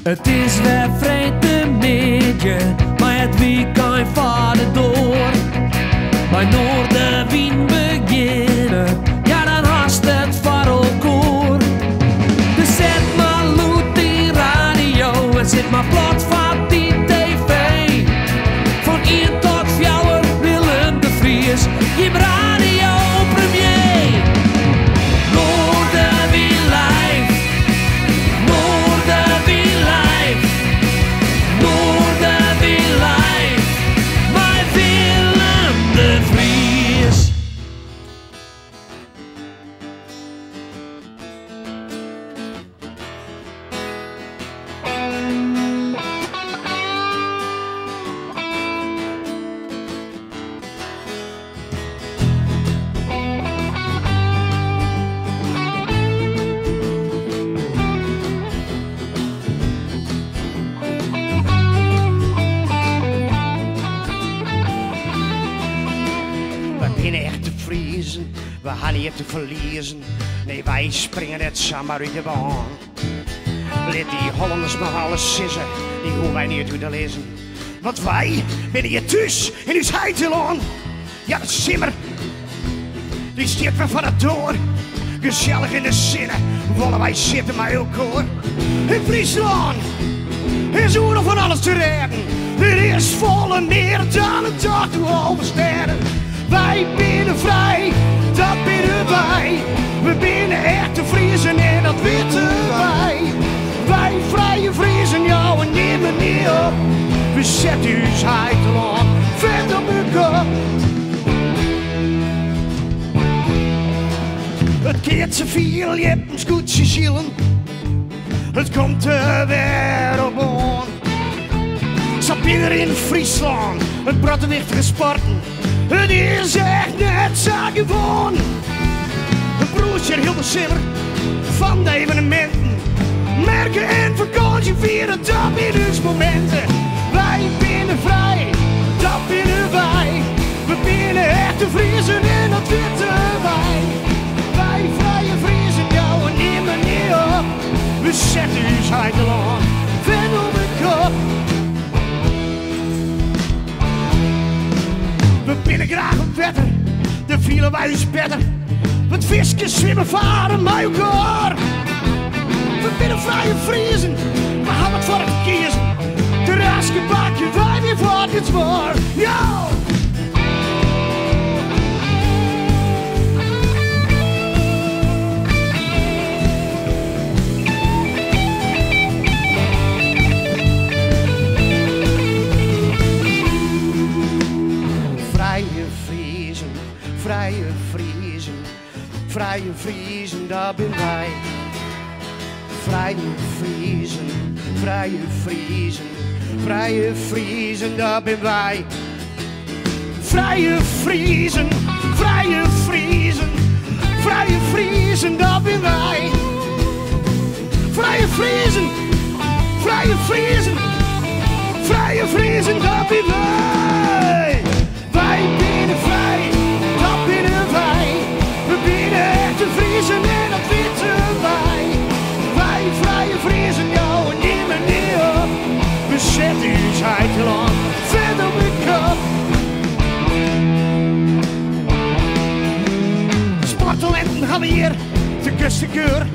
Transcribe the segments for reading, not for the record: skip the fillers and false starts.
Het is weer vrijdagmiddag, maar het weekend vaart door. Bij Noorderwien beginnen, ja dan haast het varelkoor. Dus zet maar loet die radio en zet maar plat van die tv. Van 1 tot 4 Willem de Vries, je radio premier. Noorderwien live, Noorderwien live, Noorderwien live, bij Willem de Vries. We zijn echt te vriezen, we gaan niet te verliezen. Nee, wij springen het samen uit de baan. Laat die Hollanders maar alles sissen, die hoeven wij niet te lezen. Want wij binnen je thuis in ons heitelaan. Ja, de simmer, die stiert weer van het door. Gezellig in de zinnen, willen wij zitten met elkaar. In Friesland is oorlog van alles te redden. Er is volle meer dan een dag toe oversterren. Wij binnen vrij, dat binnen wij. We binnen echt te vriezen en dat weten wij. Wij vrije vriezen jou en nemen niet op. We zetten ons heitelaan vet op uw kop. Het keert ze veel, je hebt ons goed zielen. Het komt er weer op aan. Sapiener in Friesland, het brandwichtige sporten. Het is echt net zo gewoon. Een broertje heel de simmer van de evenementen. Merken en vakantie vieren, dat in ons momenten. Wij binnen vrij, dat binnen wij. We binnen echt te vriezen en dat weten wij. Wij vrije vriezen, jou en nemen niet op. We zetten ons heitelaan vet op de kop. We binnen graag op wetter, de vielen wij ons beter. Want visjes zwemmen varen met elkaar. We binnen vrije vriezen, we gaan het voor het kiezen. Terrasje, bakje, wij weer voor dit zwaar. Yo! Vrije vriezen, vrije vriezen, dat ben wij. Vrije vriezen, vrije vriezen, vrije vriezen, dat ben wij. Vrije vriezen, vrije vriezen, vrije vriezen, dat ben wij. Vrije vriezen, vrije vriezen, vrije vriezen, dat ben wij. Wij binnen vrij. We binnen echt te vriezen en dat weten wij. Wij vrije vriezen, jou en nemen niet op. We zetten ons heitelaan vet op de kop. Sporttalenten gaan we hier te kustenkeur.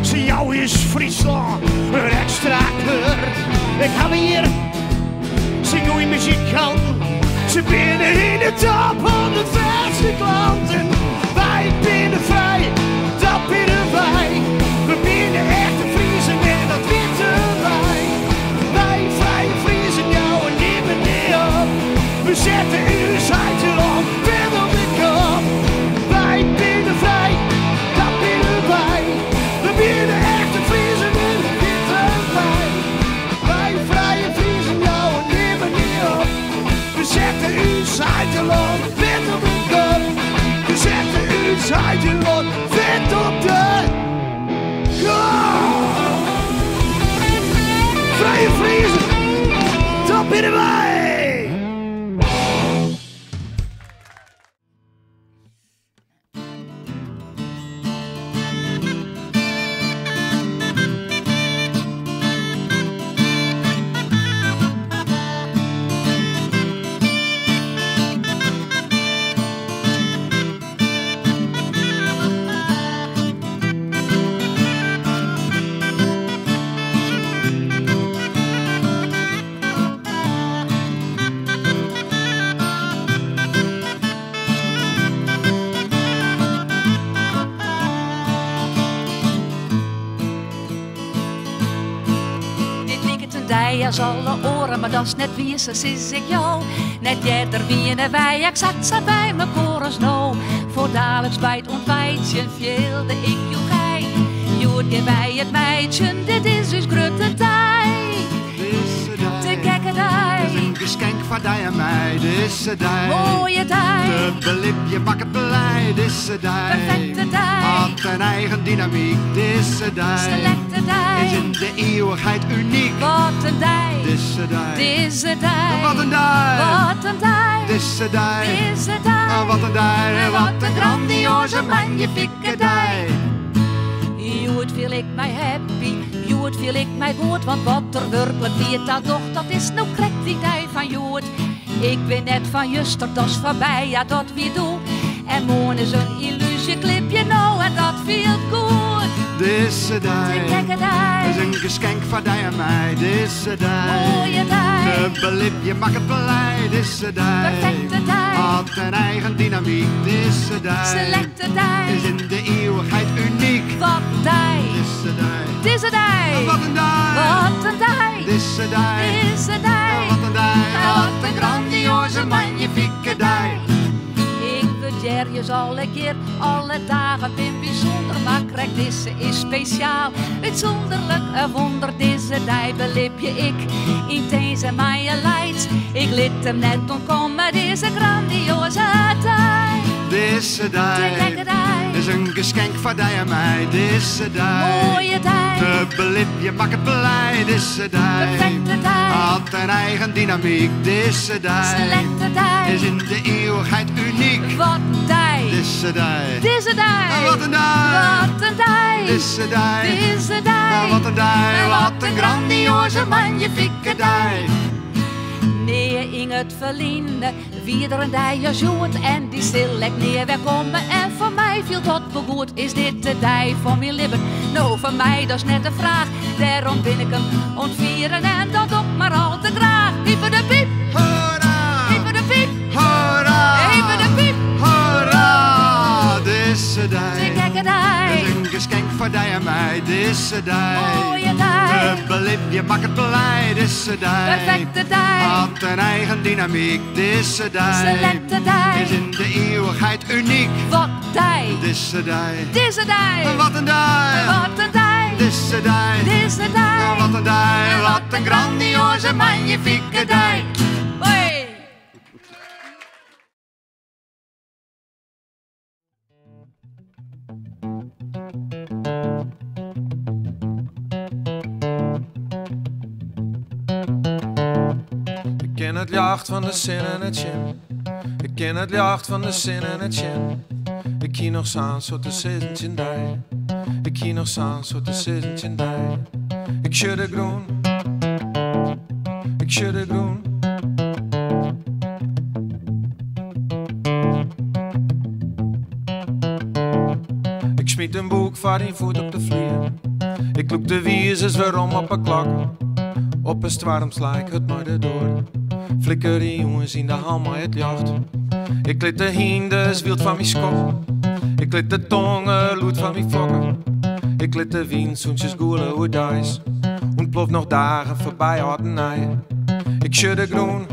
Ze jou is Friesland een extra kleur. Ik ga weer zing hoe je muziek kan. Ze binnen in de top van de verste klanten. Wij binnen vrij, dat binnen wij. We binnen echt te vriezen en dat weten wij. Wij vrije vriezen, jou en nemen niet op. We zetten ons heitelaan vet op de kop. Wij binnen vrij, dat binnen wij. We binnen echt te vriezen en dat weten wij. Wij vrije vriezen, jou en nemen niet op. We zetten ons heitelaan vet op de kop. We zetten ons heitelaan vet op de kop. Vrije vriezen, dat binnen wij. mij als alle oren, maar dat is net wie ze is ik jou. Net jij er wienen wij, ik zat bij mijn korens nou. Voor dadelijks bij het ontbijtje veelde ik jou gij. Joet je bij het meidje, dit is dus grote tijd. Te gekke tijd. Het is een geschenk van die en mij, deze tijd. Mooie tijd. De belip, je maakt het blij, deze tijd. Perfecte tijd. Had een eigen dynamiek, deze tijd. Selecte tijd. Is in de eeuwigheid uniek. Wat een tijd. Deze tijd. Deze tijd. Wat een tijd. Wat een tijd. Deze tijd. Deze tijd. Wat een tijd. Wat een grandioze magnifieke tijd. Joet viel ik mij happy, Joet viel ik mij goed, want wat er werkelijk weet dat is nou krek die tijd van Joet. Ik ben net van juster, dat is voorbij, ja dat wie doe. En morgen is een illusieclipje nou en dat viel goed. Deze tijd is een geschenk van die en mij, deze tijd. Mooie tijd. De belip, je maakt het blij, deze tijd. Perfecte tijd. Had een eigen dynamiek, deze tijd. Selecte tijd. Is in de eeuwigheid uniek. Wat een tijd. Deze tijd. Deze tijd. Wat een tijd. Wat een tijd. Deze tijd. Deze tijd. Wat een tijd. Wat een grandioze magnifieke tijd. Ik bejer je alle keer, alle dagen ben bijzonder, maar krijg deze is speciaal. Uitzonderlijk een wonder, deze dag belip je ik in deze mijn leids. Ik liet hem net ontkomen, deze grandioze tijd. Deze tijd is een geschenk van die en mij, deze tijd. Mooie tijd. De belip, je maakt het blij, deze tijd. Perfecte tijd. Had een eigen dynamiek, deze tijd. Selecte tijd. Is in de eeuwigheid uniek. Wat een tijd. Deze tijd. Deze tijd. Wat een tijd. Wat een tijd. Deze tijd. Deze tijd. Wat een tijd. Wat een grandioze magnifieke tijd. Nee, in het verliezen, wie er een dij zoet en die stillijk neer wegkomen. En voor mij viel dat begoed, is dit de dij van mijn lippen? Nou, voor mij dat is net de vraag, daarom ben ik hem ontvieren en dat ook maar al te graag. Hyper de piep, Hoera! hyper de piep, Hoera! hyper de piep. Hoera! Deze De tijd gekke dij, is een geschenk voor die en mij, deze tijd. mooie dij, De belip, je maakt het blij, deze tijd. perfecte dij, Had een eigen dynamiek, deze tijd. selecte dij. Is in de eeuwigheid uniek, Wat dij, deze tijd. deze dij, Wat een tijd. wat een dij, Deze tijd. deze dij. Wat een tijd. Wat een grandioze magnifieke tijd. Hoi. Ik ken het jacht van de zin en het chin. Ik ken het jacht van de zin en het chin. Ik kie nog staan zo te zitten in die. Ik kie nog staan zo te zitten in die. Ik schudde groen. Ik schudde groen. Ik smiet een boek van die voet op de vlier. Ik loop de wiezers weer om op een klok. Op een storm sla ik het maar door. Flikker die jongens in de hand maar het jacht. Ik liet de hindes wild van mijn skop. Ik liet de tongen lood van mijn fokken. Ik liet de wind zoentjes goelen hoe dice. Und plof nog dagen voorbij hadden nij. Ik schudde groen.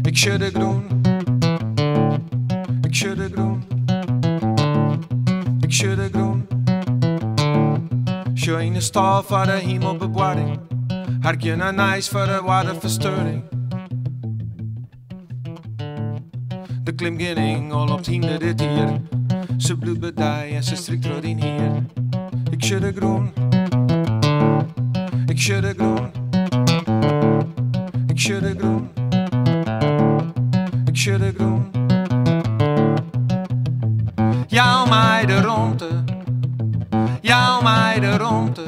Ik schudde groen. Ik schudde groen. Ik schudde groen. Schöne stal voor de hemelbewaring. Hartje naar nice voor de waterverstoring. De klim geen engel op het hinder dit hier. Ze bloedbedij en ze strikt rood in hier. Ik schudde groen. Ik schudde groen. Ik schudde groen. Ik schudde groen. Jouw mij de ronde. Jouw mij de ronde.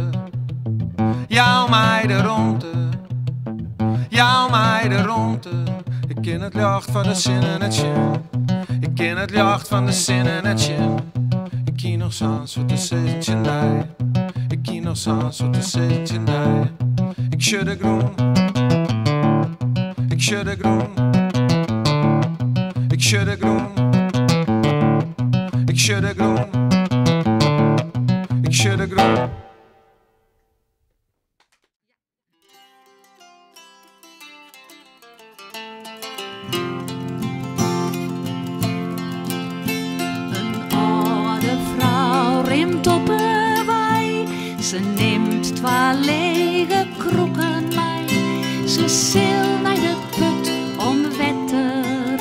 Jouw mij de ronde. Jouw mij de ronde. Ik ken het jacht van de zin en het chin. Ik ken het jacht van de zin en het chin. Ik kie nog staan zo te zitten in die. Ik kie nog staan zo te zitten in die. Ik schudde groen. Ik schudde groen. Ik schudde groen. Ik schudde groen. Ik schudde groen. Ze neemt 2 lege kroeken mee. Ze zil naar de put om wetter.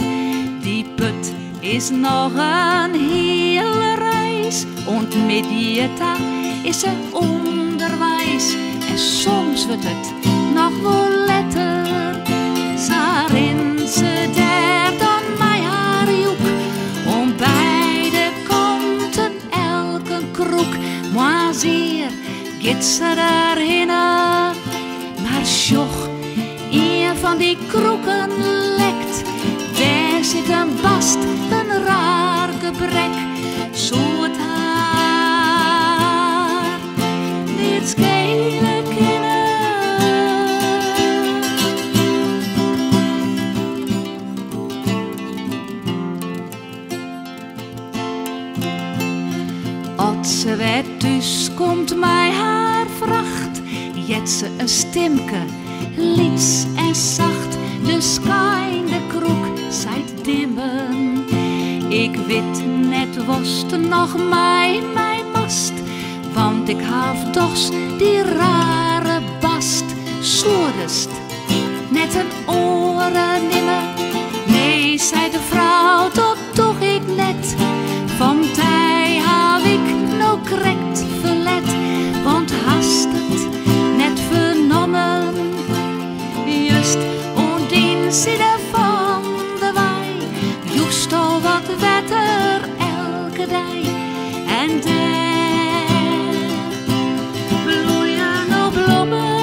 Die put is nog een hele reis. Und met die dag is ze onderwijs. En soms wordt het nog wel letter. Sarin ze daar dan mij haar joek. Om beide kanten elke kroek. Maar zeer gaat ze daarheen. Maar sjoch, een van die kroeken lekt. Daar zit een bast, een raar gebrek. Zo het haar niet schelen kunnen. Als ze weer thuis komt mij haar vracht, jet ze een stemke, lieds en zacht. De skijn de kroek zijt dimmen. Ik weet net was er nog mij mast, want ik haf dochs die rare bast. Soerdest, net een oren nimmer. Nee, zei de vrouw, dat toch ik net. Van tij hou ik nou krekt verlet, want hast het net vernommen. Just ondien zitten van de wei, joest al wat wetter elke dag. En daar bloeien nou bloemen.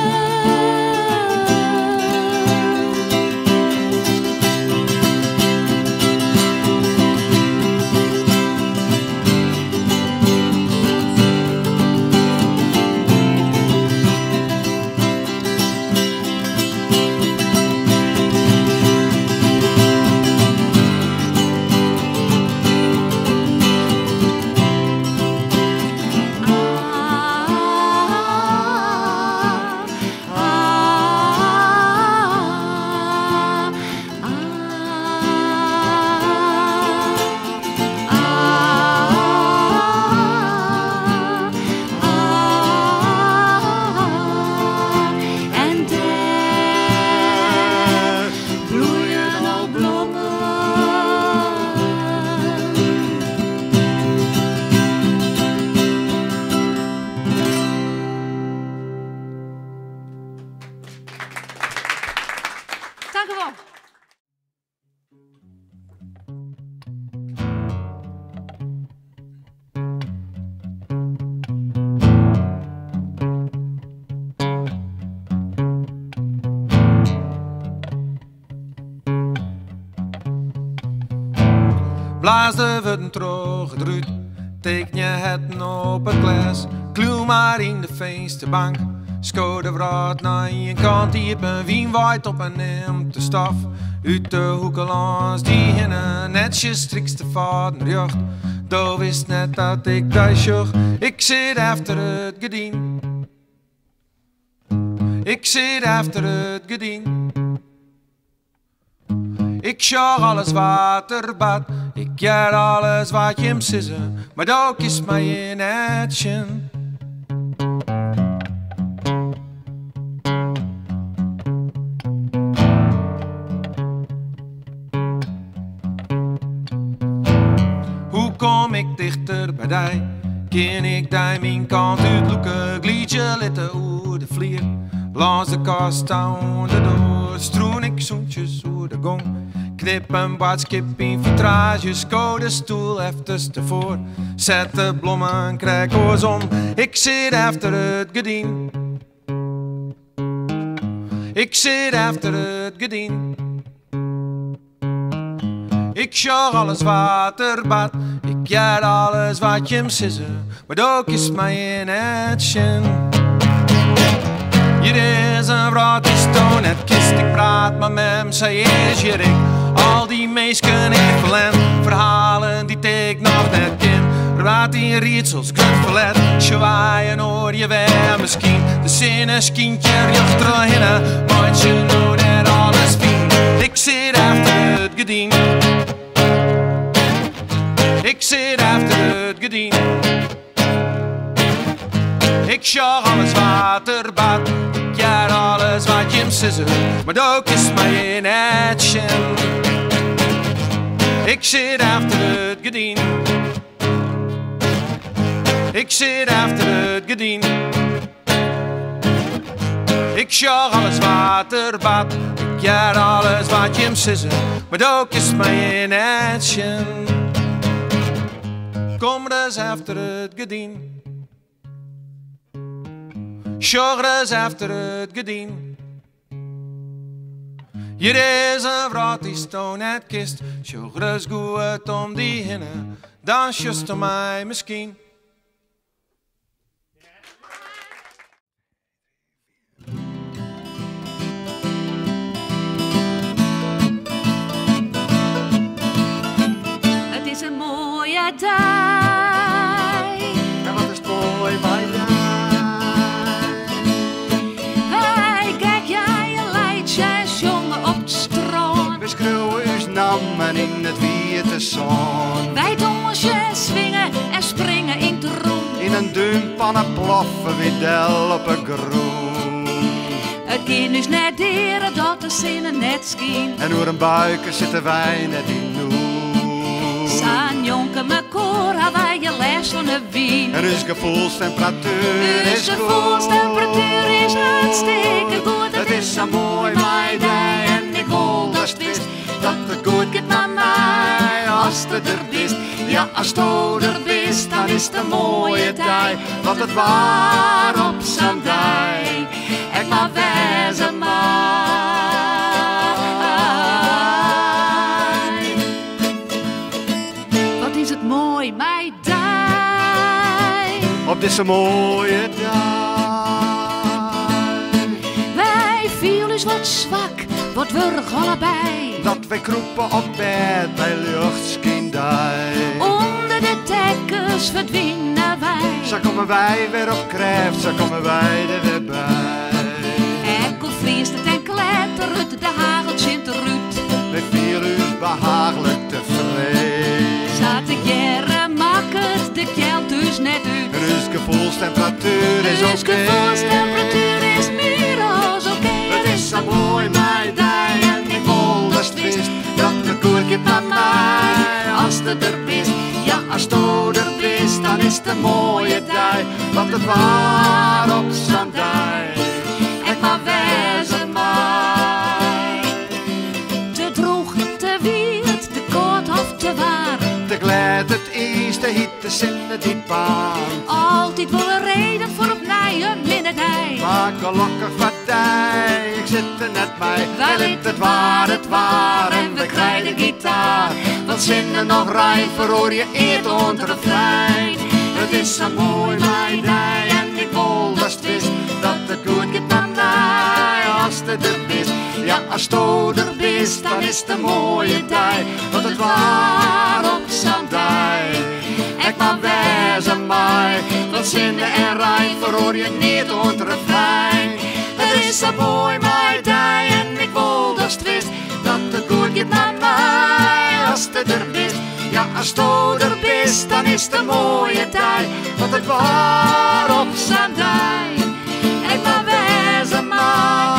Dank u wel. Blaas de woorden teruggedraaid, teken je het op het glas. Kluw maar in de vensterbank, schouw de vraat naar je kant. Die heb een wien waait op en neemt de staf. Uit de hoeken langs die hinnen, netjes strikste vader jacht. Daar wist net dat ik thuis zocht. Ik zit achter het gedien. Ik zit achter het gedien. Ik sjag alles wat er bad. Ik jar alles wat je hem sissen. Maar ook is mij in action. Hoe kom ik dichter bij die? Ken ik die mijn kant uitloeken? Glied je letten oer de vlier. Langs de kast aan de door. Stroen ik zoentjes oer de gong. Knip een badskip in vitrages. Ko de stoel even tevoor. Zet de blommen, krijg oors om. Ik zit achter het gedien. Ik zit achter het gedien. Ik sjag alles wat er bad. Ik jar alles wat je hem sissen. Maar ook is mij in action. Hier is een vrouw die stoon het kist. Ik praat maar met hem, zij is je rik. Al die meesken even en verhalen die ik nog net ken. Raad die rietsels, grut verlet. Zwaaien hoor je weer misschien. De zinnen kindje jacht erheen. Want je nou net alles fijn. Ik zit achter het gedien. Ik zit achter het gedien. Ik sjag alles wat er bad. Ik jaar alles wat je zegt. Maar ook is mij in het schen. Ik zit achter het gedien. Ik zit achter het gedien. Ik sjag alles wat er bad. Ik jaar alles wat je zegt. Maar ook is mij in het schen. Kom eens achter het gedien. Sjag eens achter het gedien. Hier is een vrouw die stond het kist. Sjag eens goed om die hinnen. Dan just om mij misschien. Het is een mooie dag. En wat is mooi bij jou? Wij kijk jij een leidje jongen op het strand. We schreeuwen uw namen in het witte zon. Wij donsjes swingen en springen in het rond. In een duimpanne ploffen we del op een groen. Het kind is net deren dat de zinnen net schien. En door een buiken zitten wij net in noe. Zijn jonken me koor, wij je les van de wien. En uw gevoelstemperatuur Dus is de goed. voelstemperatuur is hartstikke goed. Het is zo mooi mijn dag en ik wil dat het wist. Dat het goed gaat met mij als het er bist. Ja, als het er bist, dan is het een mooie tijd. Want het waar op zijn dij. Ik mag wezen mij. Wat is het mooi, mijn dij. Op deze mooie dag. Wij vielen eens wat zwak, wat wurg allebei. Dat wij kroepen op bed bij luchtskindij. Onder de dekkens verdwijnen wij. Zo komen wij weer op krijft, zo komen wij er weer bij. Ekkel vriest het en klettert, de hageltje in de ruut. Wij vieren u behagelijk tevreden. Zat de jaren mak het de kelt dus net uit. En uw gevoelstemperatuur is Dus oké. gevoelstemperatuur is meer als oké. Het is zo mooi mijn dag en ik wil dat het wist. Dat de koertje van mij als het er bist. Ja, als het er bist, dan is het een mooie dag. Want het waar op zijn dij. Ik mag wezen mij. Te droog, te wierd, te kort of te waar. Te glad, het is, de hitte, zinnen die baan. Altijd wel een reden voor op nijen, minnedij. Maak een lokker partij, ik zit er net bij. Wij Wij het waar en we krijgen gitaar. Wat zinnen nog rijm, verhoor je eert onder het refrein. Het is zo mooi mijn dij en ik wil dat het wist. Dat het goed gaat met mij als het er is. Ja, als het er is, dan is het een mooie dij. Want het waar op zijn dij. Ik mag wezen mij, wat zinnen en rijm verhoor je niet onder het refrein. Het is zo mooi mijn dij en ik wil dat het wist. Dat het goed gaat met mij als het er is. Ja, als het er is, dan is het een mooie tijd. Want het waar op zijn dij. Ik mag wezen mij.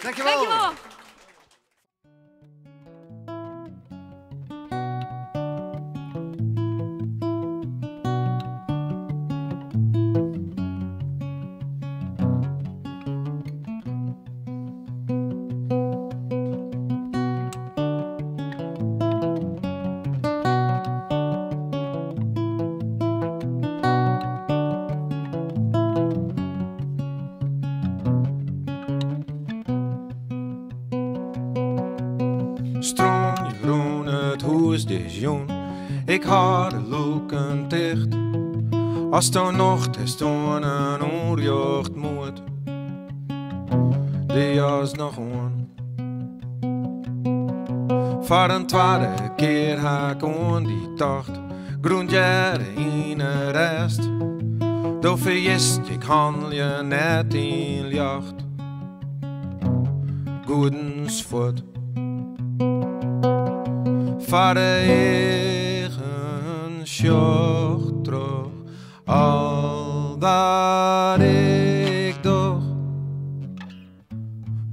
Dankjewel. Dankjewel. Stroom je groen het huis des jong. Ik had de luken dicht. Als er nog te staan een oorjocht moet. Die was nog on. Voor een tweede keer haak on die tocht. Groen jaren in de rest. Då vergist ik handel je net in jacht. Goedens voort. Vader eigen sjocht terug. Al dat ik doch.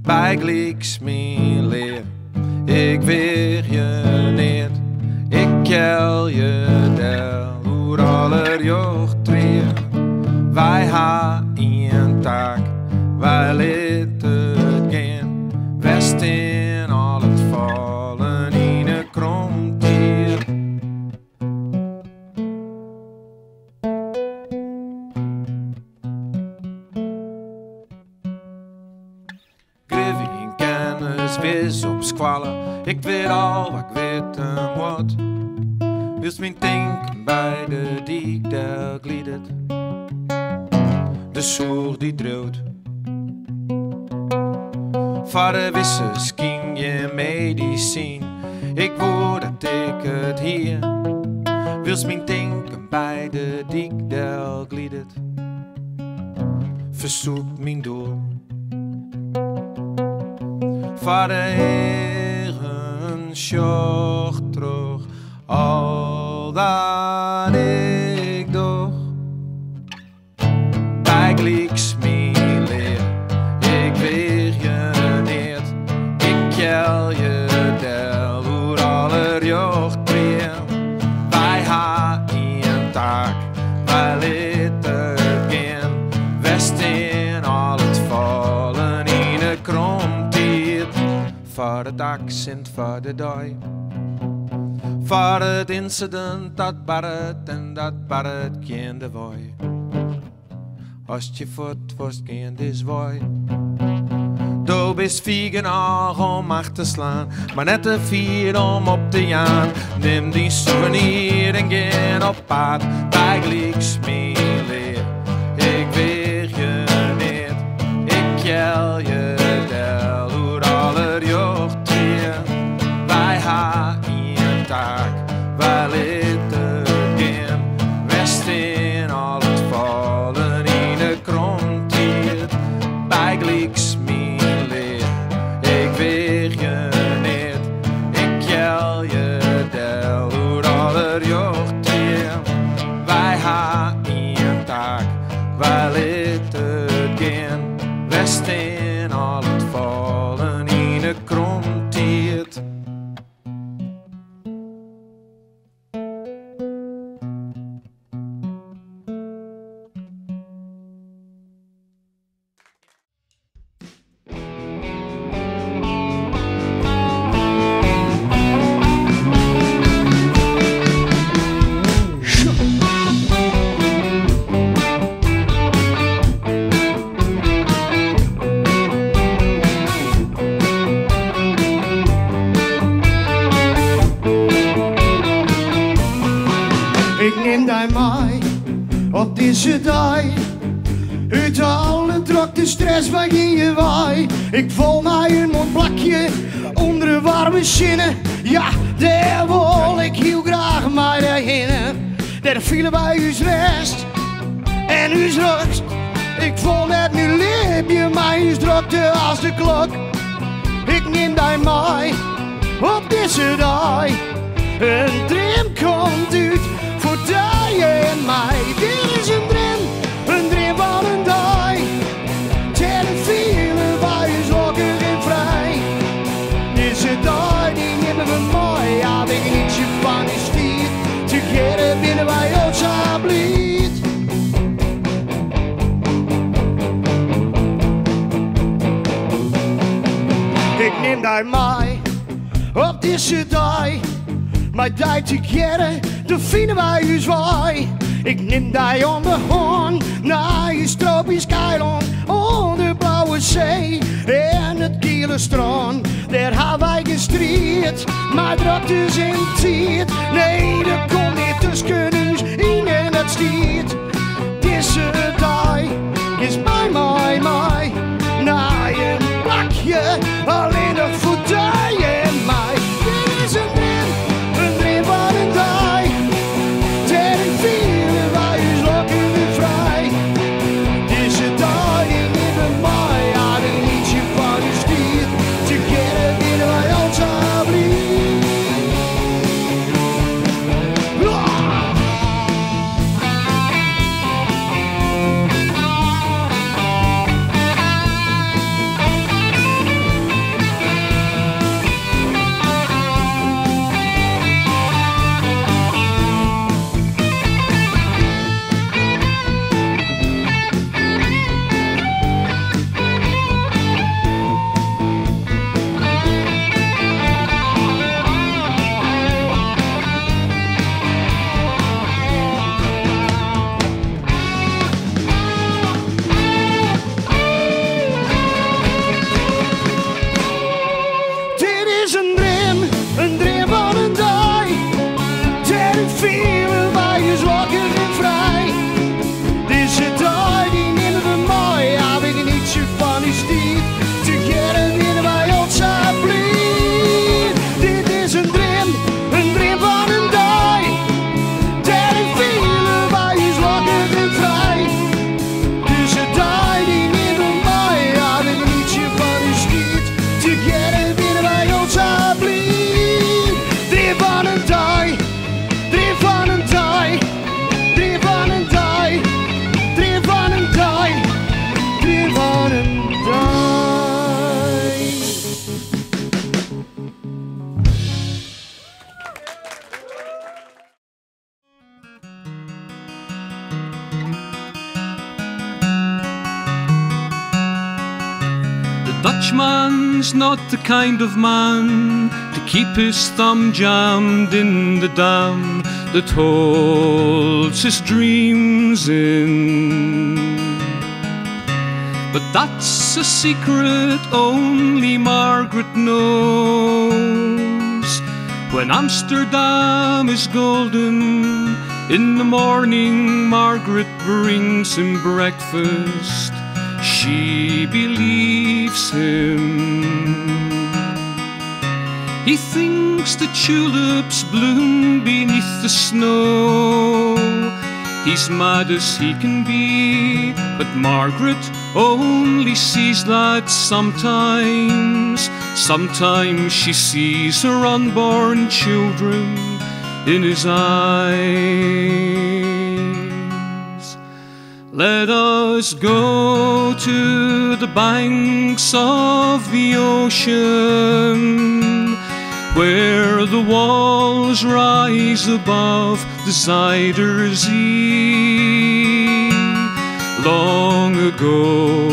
Bijgelijks mijn leer. Ik weer je niet. Ik kel je del. Hoe aller jocht treer. Wij ha een taak. Wij litten geen. West in al het vallen in een kromtier. Griffie in kennis, vis op squallen. Ik weet al wat ik weten moet. Wist mijn denken bij de diek der gliedert. De soer die droot. Vader wissers ging je medicijn. Ik wou dat ik het hier. Wist mijn denken bij de diek der gliedert. Verzoek mijn doel. Vader eigen sjocht terug. Al dat ik doch. Bijgelijks mijn leer. Ik weer je niet. Ik kel je del. Hoe aller jocht weer. Wij ha een taak. Wij litten geen. West in al het vallen in een kromtier. Voor het accent, voor de dooi. Voor het incident dat barret en dat barret kende wooi. Als je voet was kende zwooi. Du bist viegen al om achter te slaan. Maar net te vier om op te jaan. Neem die souvenir en geen op pad. Bijgelijks mijn leer. Ik weer je niet. Ik kel je del. Hoe aller jocht treer. Wij ha een taak. Wij litten geen. West in al het vallen in de kromtier. Bijgelijks mijn leer. Ik weer je niet. Ik kel je del. Hoe aller jocht treer. Wij ha een taak. Wij litten geen. West in al het vallen in de kromtier. Ik neem die mee op deze dag. Uit alle druk de stress waar ging je waai. Ik val naar een mondplakje onder een warme zinnen. Ja, daar wil ik heel graag maar daarheen. Daar vielen bij uw rest en uw rust. Ik voel net nu leef je, maar uw drukte als de klok. Ik neem die mee op deze dag. Een droom komt uit voor jou en mij. Dit is een droom van een dag. Ten vielen wij ons wakker en vrij. Deze dag die nemen we mooi. Ja, ik niet je van die stier. Together binnen wij ons aanblied. Ik neem die mee op deze dag. Maar die together, de vinden wij ons waai. Ik neem die on de hand naar je tropisch eiland. Onder blauwe zee en het kiele strand. Daar hebben wij gestrijd, maar dat is in tijd. Nee, dat komt niet tussen ons in en het stiert. Deze dag is mij. Naar een bakje, alleen nog voor die en mij. Dit is een dream van een dag. Ten vielen wij ons lokken weer vrij. Dutchman's not the kind of man to keep his thumb jammed in the dam that holds his dreams in. But that's a secret only Margaret knows. When Amsterdam is golden, in the morning Margaret brings him breakfast. She believes him. He thinks the tulips bloom beneath the snow. He's mad as he can be, but Margaret only sees that sometimes. Sometimes she sees her unborn children in his eyes. Let us go to the banks of the ocean, where the walls rise above the Zuider Zee. Long ago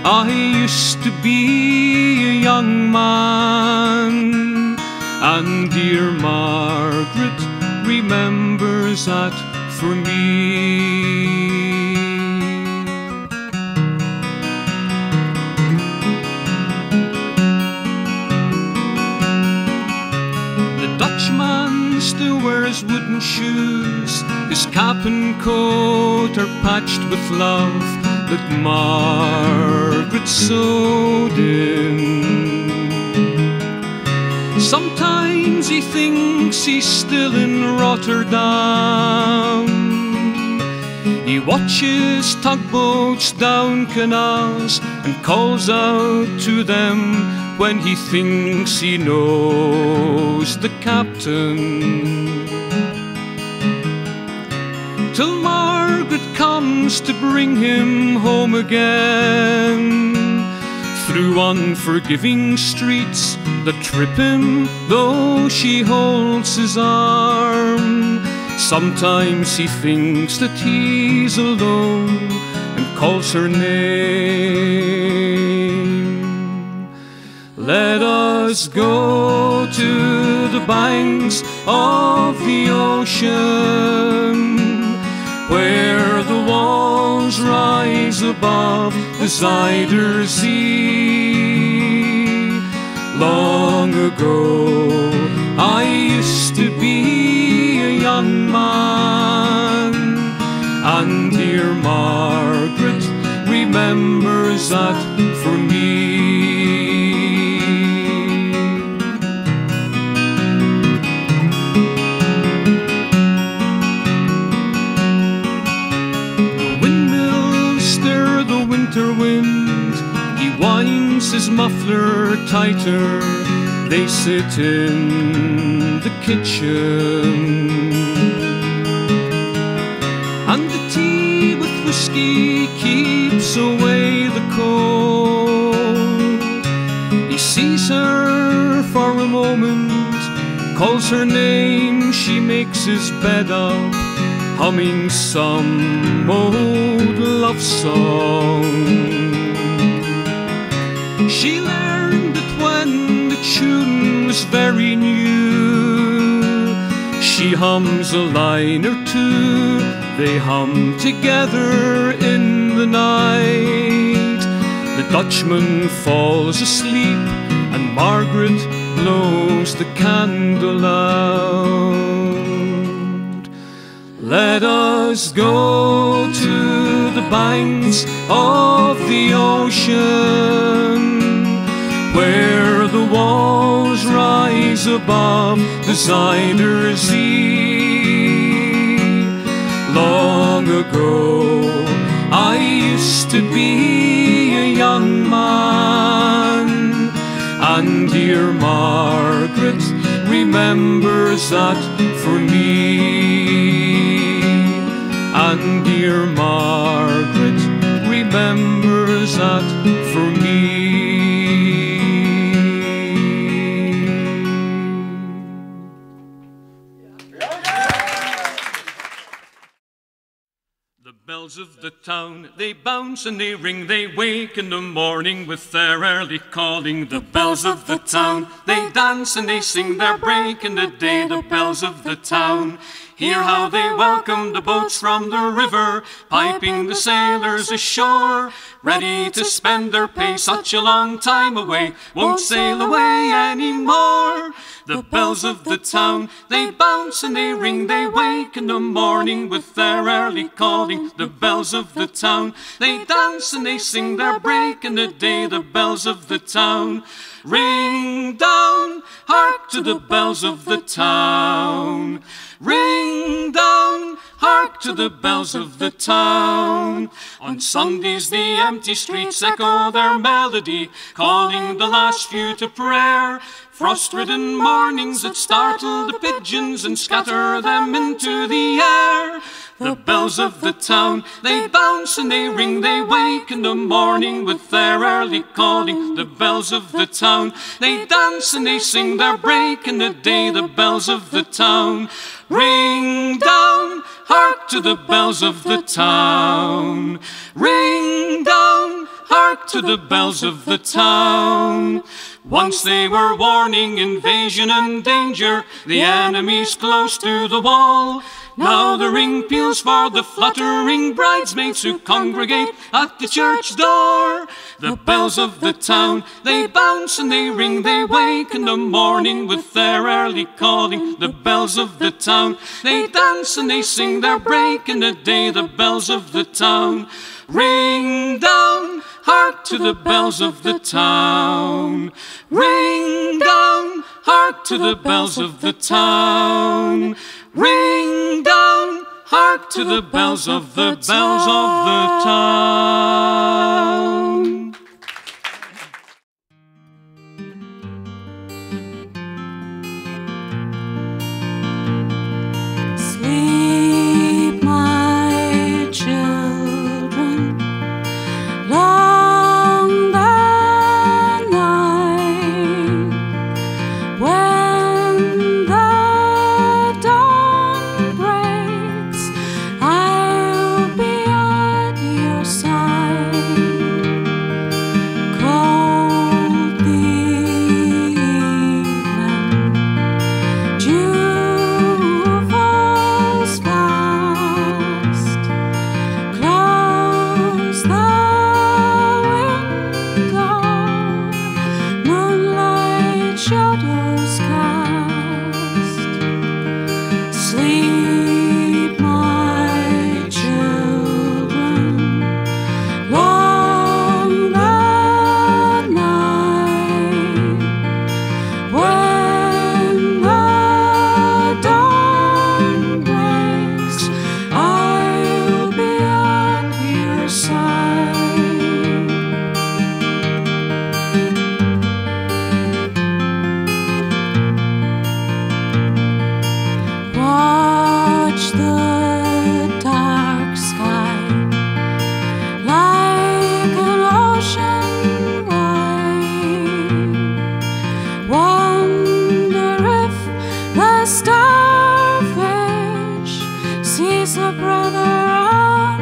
I used to be a young man, and dear Margaret remembers that for me. Dutchman still wears wooden shoes. His cap and coat are patched with love that Margaret sewed in. Sometimes he thinks he's still in Rotterdam. He watches tugboats down canals and calls out to them when he thinks he knows the captain. Till Margaret comes to bring him home again, through unforgiving streets that trip him though she holds his arm. Sometimes he thinks that he's alone and calls her name. Let us go to the banks of the ocean, where the walls rise above the Zuider Zee. Long ago I used to be a young man, and dear Margaret remembers that for me. Winter wind, he winds his muffler tighter. They sit in the kitchen, and the tea with whiskey keeps away the cold. He sees her for a moment, calls her name, she makes his bed up, humming some old love song. She learned it when the tune was very new. She hums a line or two, they hum together in the night. The Dutchman falls asleep and Margaret blows the candle out. Let us go to the banks of the ocean, where the walls rise above the Zuider Zee. Long ago I used to be a young man, and dear Margaret remembers that for me. And dear Margaret remembers that for me. The bell bells of the town, they bounce and they ring, they wake in the morning with their early calling. The bells of the town, they dance and they sing, they're breaking the day, the bells of the town. Hear how they welcome the boats from the river, piping the sailors ashore, ready to spend their pay, such a long time away, won't sail away anymore. The bells of the town, they bounce and they ring, they wake in the morning with their early calling. The bells of the town, they dance and they sing, they're breaking the day, the bells of the town. Ring down, hark to the bells of the town. Ring down, hark to the bells of the town. On Sundays the empty streets echo their melody, calling the last few to prayer. Frost-ridden mornings that startle the pigeons and scatter them into the air. The bells of the town, they bounce and they ring, they wake in the morning with their early calling. The bells of the town, they dance and they sing, they're breaking the day, the bells of the town. Ring down, hark to the bells of the town. Ring down, hark to the bells of the town. Once they were warning invasion and danger, the enemy's close to the wall. Now the ring peals for the fluttering bridesmaids who congregate at the church door. The bells of the town, they bounce and they ring, they wake in the morning with their early calling. The bells of the town, they dance and they sing, they're breaking the day, the bells of the town. Ring down, hark to the bells of the town. Ring down, hark to the bells of the town. Ring down, hark to the bells of the town. Sleep, my children, long the night, when the dawn breaks, I'll be at your side. Cold the evening, dew falls fast. Close the window, moonlight shadows cast. Sleep, my children, long the night, when the dawn breaks, I'll be at your side. Watch the dark sky like an ocean wide. Wonder if the starfish sees a brother on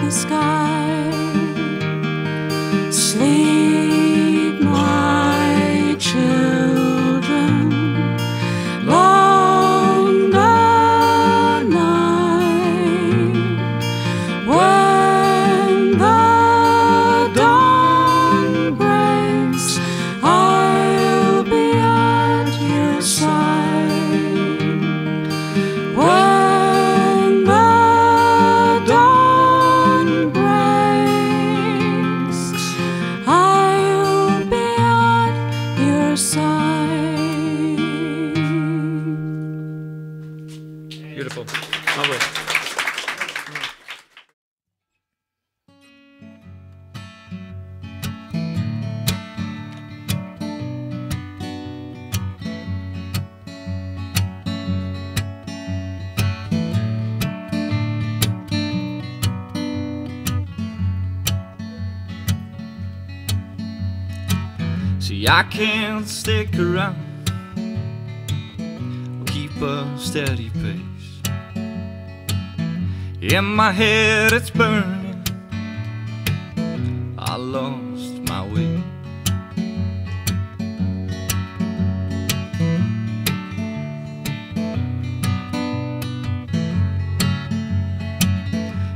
the sky. Sleep, my children, long the night, when the dawn breaks, I'll be at your side. When the dawn breaks, I'll be at your side. Beautiful. Lovely. See, I can't stick around, keep a steady pace. In my head it's burning, I lost my way.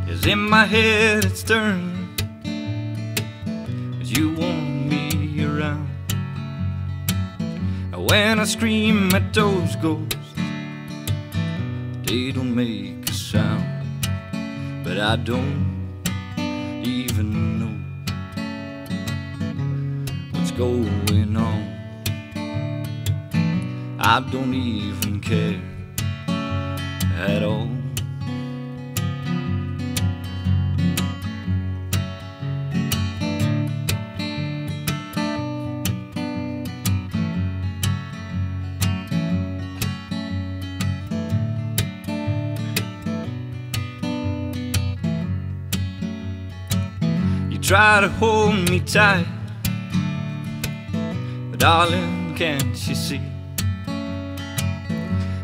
Yes, in my head it's turning, 'cause you want me around. And when I scream at those ghosts, they don't make a sound. But I don't even know what's going on. I don't even care at all. Try to hold me tight, but darling, can't you see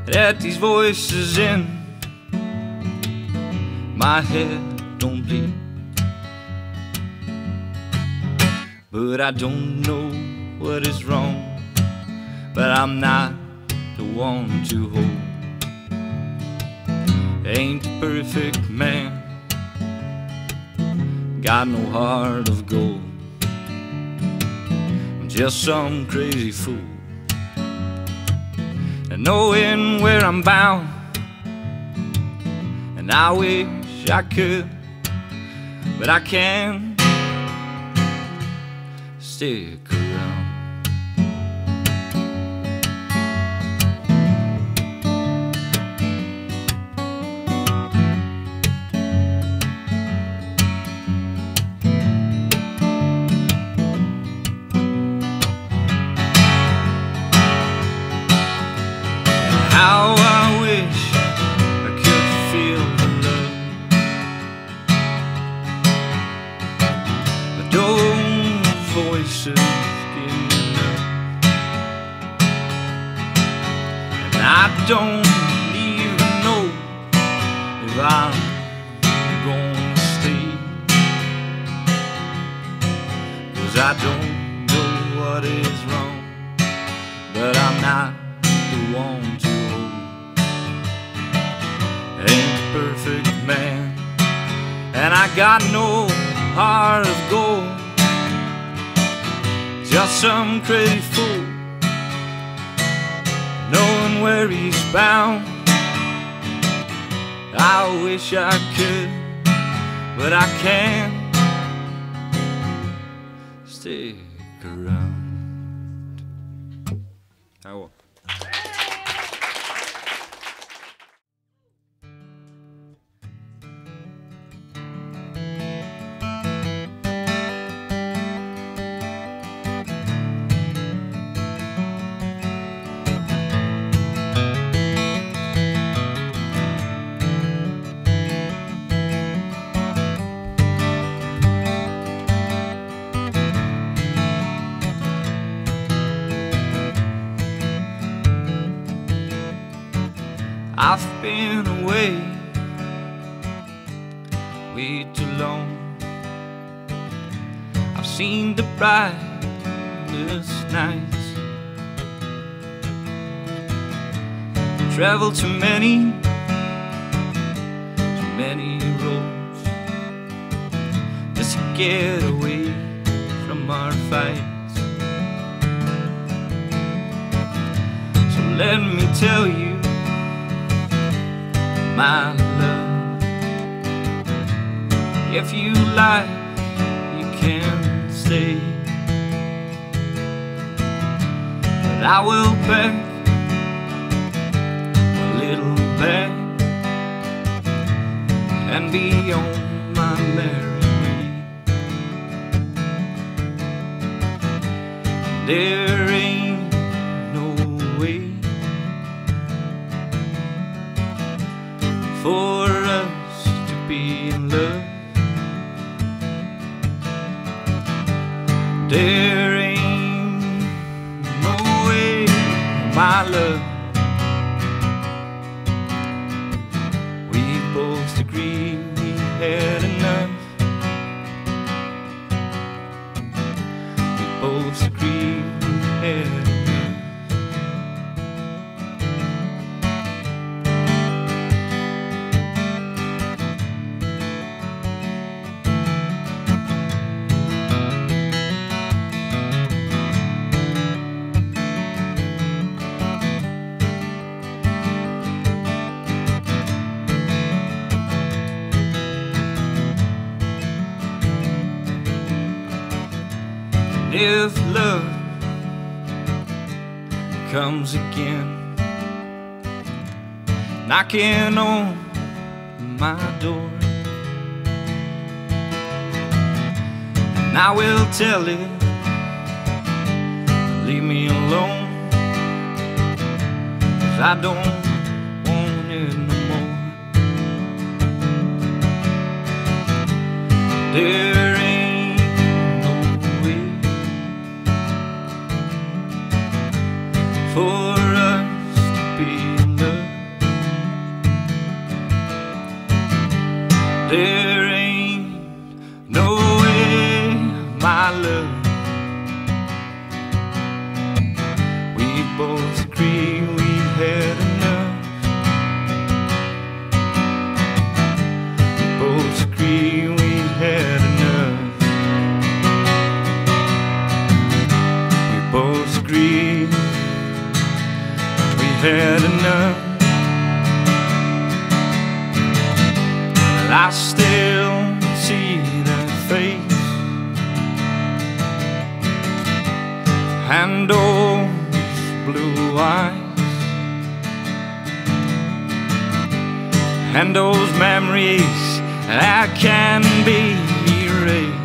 that these voices in my head don't bleed? But I don't know what is wrong, but I'm not the one to hold. Ain't a perfect man, got no heart of gold. I'm just some crazy fool, and knowing where I'm bound. And I wish I could, but I can't stick around. How I wish I could feel the love, but those voices give me enough. And I don't even know if I'm gonna stay, 'cause I don't know what is wrong, but I'm not the one to ain't a perfect man, and I got no heart of gold. Just some crazy fool, knowing where he's bound. I wish I could, but I can't stick around. I will. I've been away way too long. I've seen the brightest nights, traveled too many roads just to get away from our fights. So let me tell you, my love, if you like, you can stay, but I will pack a little bag and be on my merry way. There ain't no way for us to be in love. There ain't no way, my love. We both agree if love comes again, knocking on my door, and I will tell it, leave me alone, 'cause I don't want it no more. There ain't no way for us to be in love. There ain't no way, my love. We both agree we had enough. We both agree we had enough. We both agree we had enough. But I still see that face and those blue eyes and those memories that can be erased.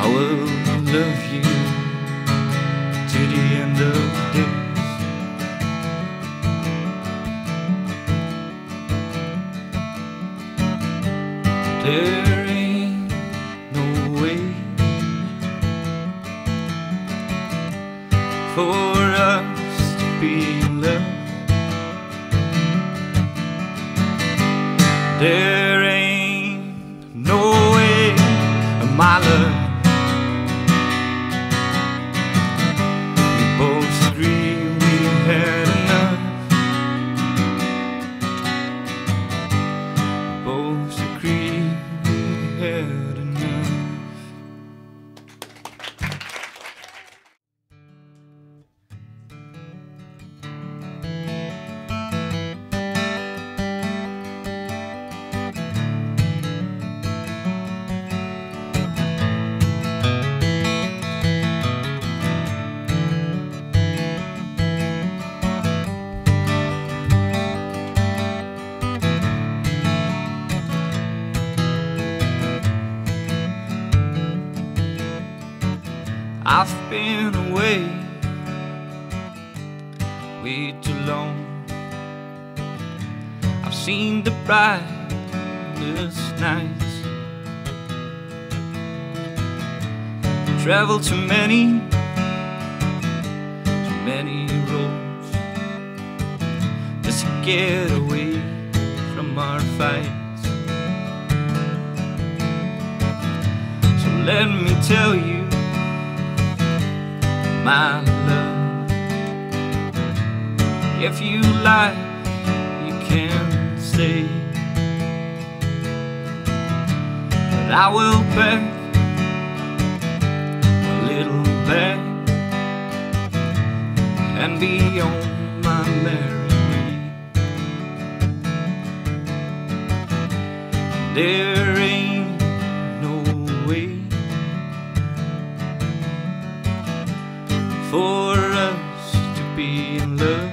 I will love you to the end of days. There ain't no way for us to be in love. There ain't no way, my love. We both agree we had enough. We both agree we had enough. I've been away way too long. I've seen the brightest nights, traveled too many roads just to get away from our fights. So let me tell you, my love, if you like, you can stay, but I will pack a little bag and be on my merry way. There ain't no way for us to be in love.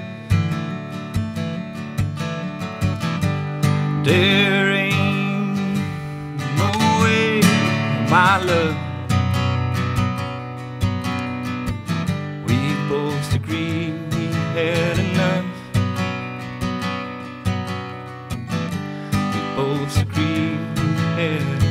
There ain't no way, my love. We both agree we had enough. We both agree we had enough.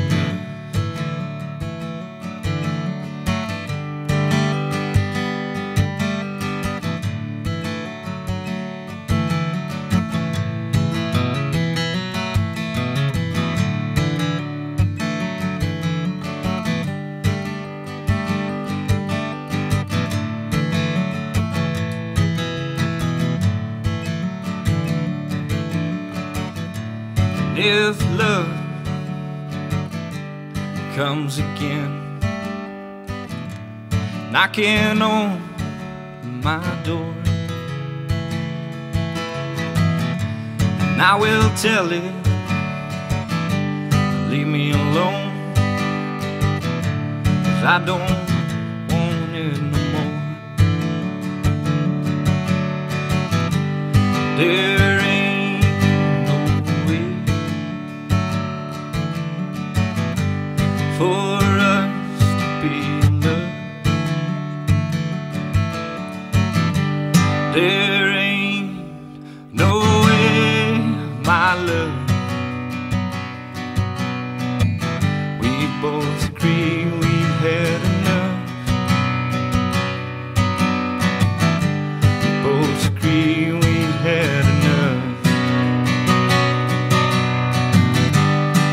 If love comes again, knocking on my door, and I will tell it, leave me alone, I don't want it no more. There ain't no way for us to be in love. There ain't no way, my love. We both agree we had enough. We both agree we had enough.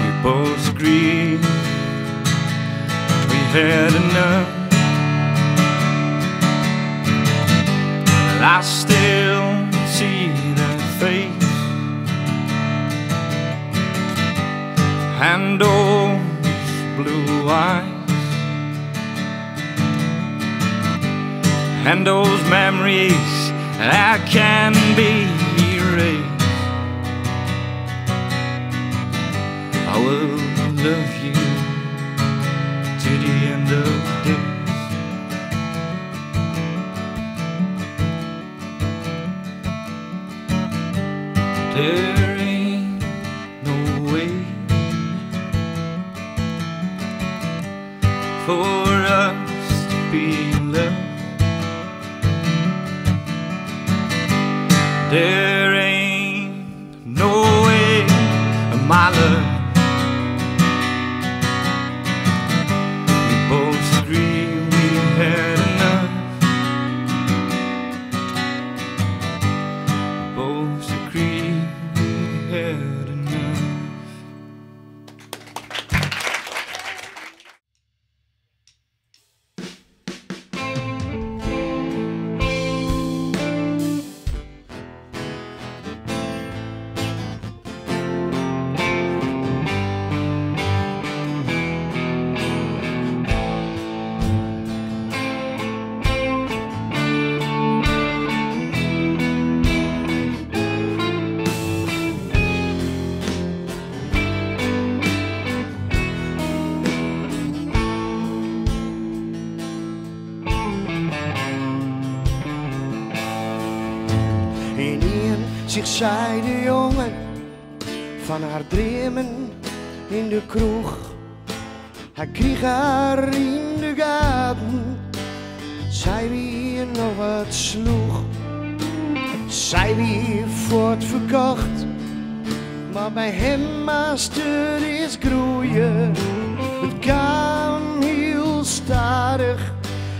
We both agree we had enough. But I still see that face and those blue eyes and those memories that can be erased. I will love you to the end of days. There ain't no way for us to be in love. There ain't no way, my love. We both agree we had enough. Both agree we had enough. Zich zei de jongen van haar dromen in de kroeg. Hij kreeg haar in de gaten, zij weer nog wat sloeg. Zij weer voort verkocht, maar bij hem master is groeien. Het kan heel stadig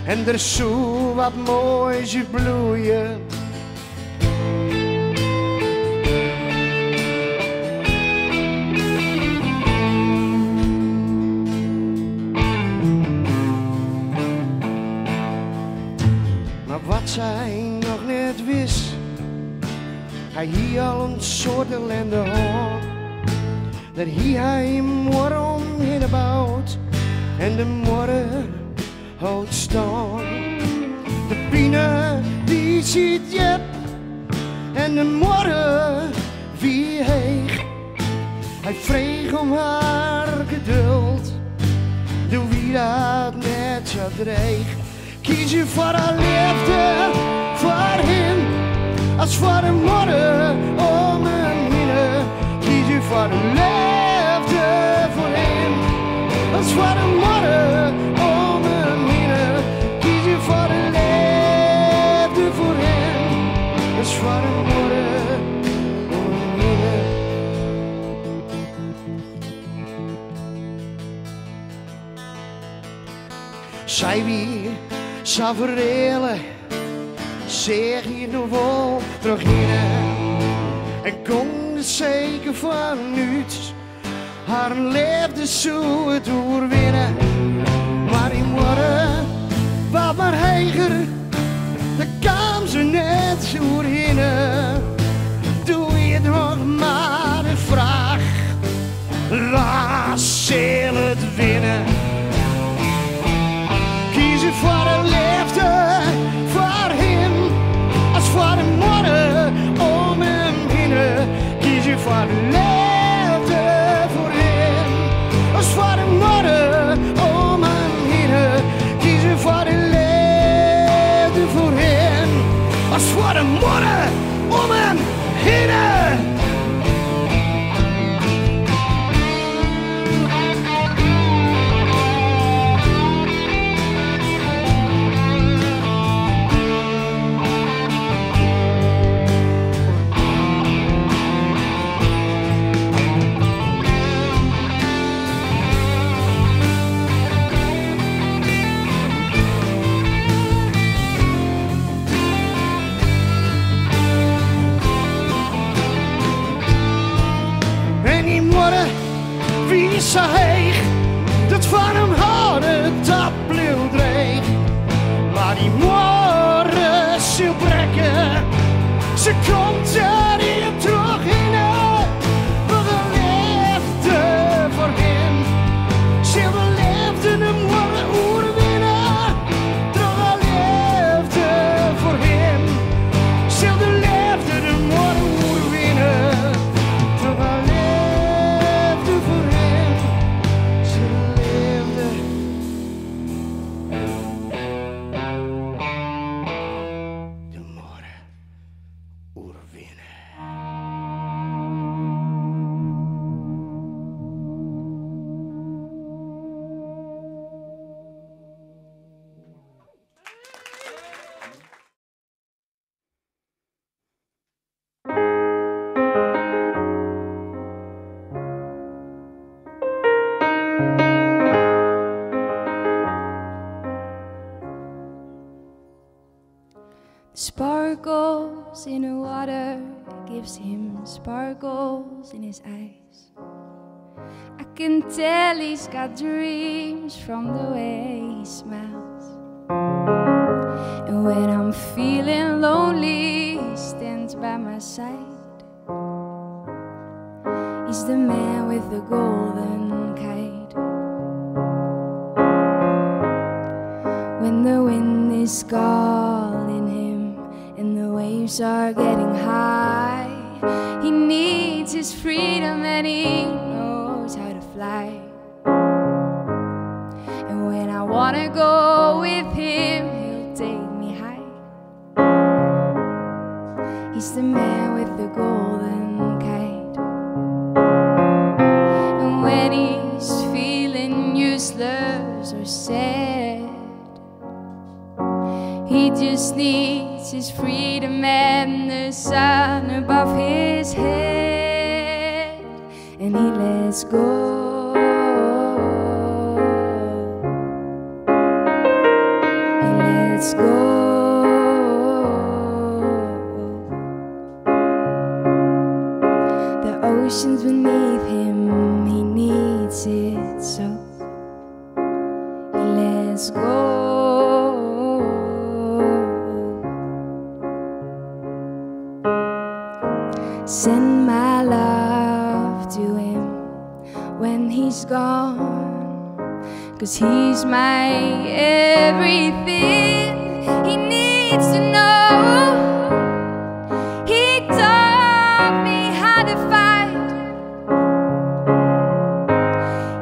en er zo wat moois bloeien. Wat zij nog net wist, hij hier al een soort ellende had. Dat hier hij morgen omheen bouwt en de morgen houdt staan. De pine die ziet je en de morgen wie heeg. Hij vreeg om haar geduld, doe wie dat net zo dreig. Kies je voor een liefde, voor hem, als voor de morgen om hem heen. Kies je voor een liefde voor hem, als voor de morgen om hem heen. Kies je voor een liefde voor hem, als voor de morgen om hem heen. Zij weer saverelen, zeg je nog wel terug in en kon het zeker van niets. Haar liefde zou het doorwinnen, maar die morgen wat maar heiger, daar kwam ze net doorheen. Doe je nog maar de vraag, laat ze het winnen. Kies je voor een liefde, voor hem, als voor de morgen om hem heen. Kies je voor een liefde voor hem, als voor de morgen om hem heen. als voor de mannen om hem heen. Wie is zo heeg, dat van hem houden, dat bleef dreig. Maar die morgen zal brekken, ze komt er hier terug in. We leefden voor hem, ze leefden de morgen oerwinnen. Terug leefden voor hem, ze leefden de morgen oerwinnen. Sparkles in the water gives him sparkles in his eyes. I can tell he's got dreams from the way he smiles. And when I'm feeling lonely, he stands by my side. He's the man with the golden kite. When the wind is calling him and the waves are getting high, he needs his freedom and he knows how to fly. And when I wanna go with him, he'll take me high. He's the man with the golden kite. And when he's feeling useless or sad, he just needs his freedom and the sun above his head, and he lets go. He lets go. The ocean's beneath him, he needs it so. He lets go. Send my love to him when he's gone, 'cause he's my everything. He needs to know he taught me how to fight.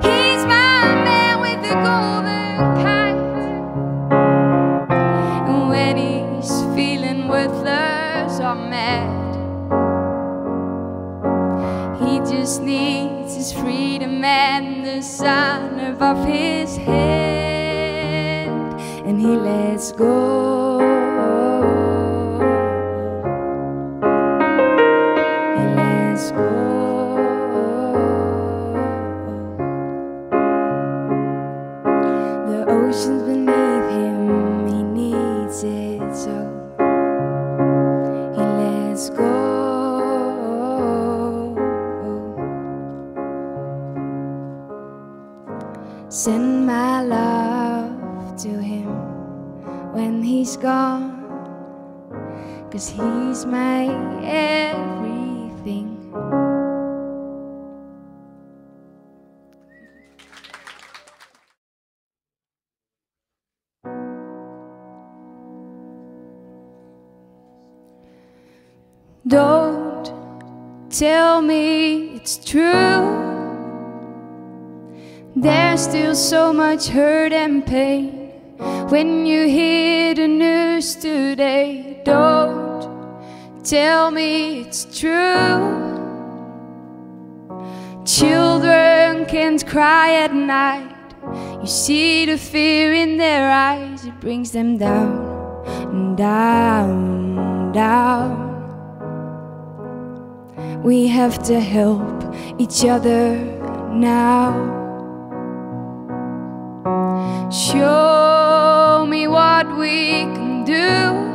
He's my man with the golden kite. And when he's feeling worthless or mad, he just needs his freedom and the sun above his head, and he lets go. He lets go. The ocean's beneath him, he needs it so. He lets go. Send my love to him when he's gone, 'cause he's my everything. Don't tell me it's true. There's still so much hurt and pain when you hear the news today. Don't tell me it's true. Children can't cry at night. You see the fear in their eyes. It brings them down, down, down. We have to help each other now. Show me what we can do.